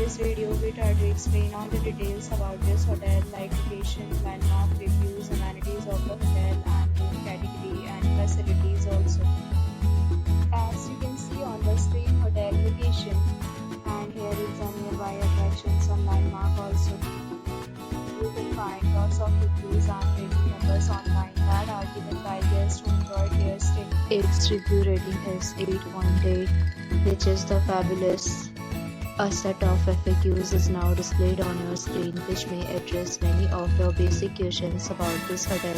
this video, we try to explain all the details about this hotel, like location, landmark, reviews, amenities of the hotel, and room category and facilities also. As you can see on the screen, hotel location, and here is a nearby attractions and landmark also. You will find lots of reviews and rating numbers online that are given by guests who enjoyed their stay. Its review rating is 8.8, which is the fabulous. A set of FAQs is now displayed on your screen, which may address many of your basic questions about this hotel.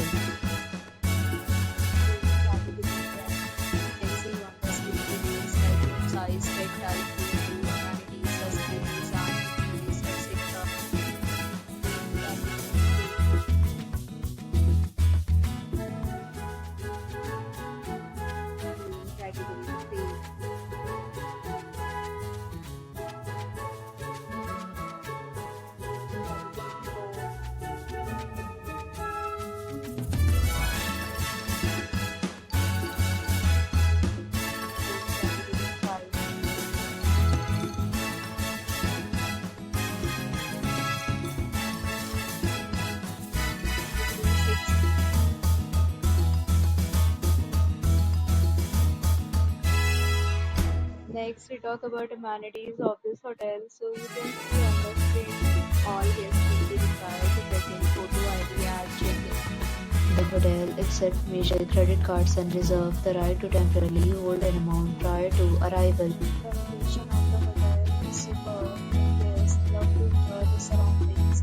Next, we talk about amenities of this hotel. So you can see on the screen, all guests will be required to present photo ID at check-in. The hotel accepts major credit cards and reserves the right to temporarily hold an amount prior to arrival. The location of the hotel is superb. Guests love to enjoy the surroundings.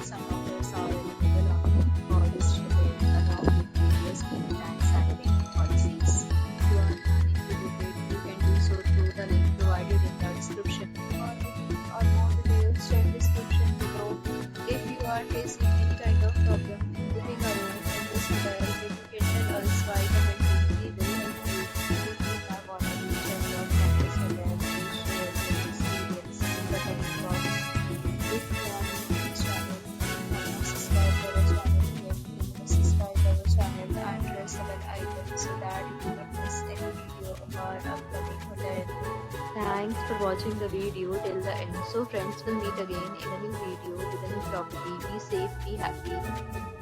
Some offers are available on this hotel along with various payment and payment policies. If you are planning to visit, you can do so through the link provided in the description. Or more details, check description below. If you are facing any kind of problem booking a room in this hotel, then you can tell us by commenting. We will help you. If you have already checked out from this hotel, please share your experience in the comment box. If you are new to this channel, subscribe to our channel. Subscribe to our channel and press the bell icon so that you do not miss any video of our upcoming hotel. Thanks for watching the video till the end. So friends, will meet again in a new video with a new property. Be safe, be happy.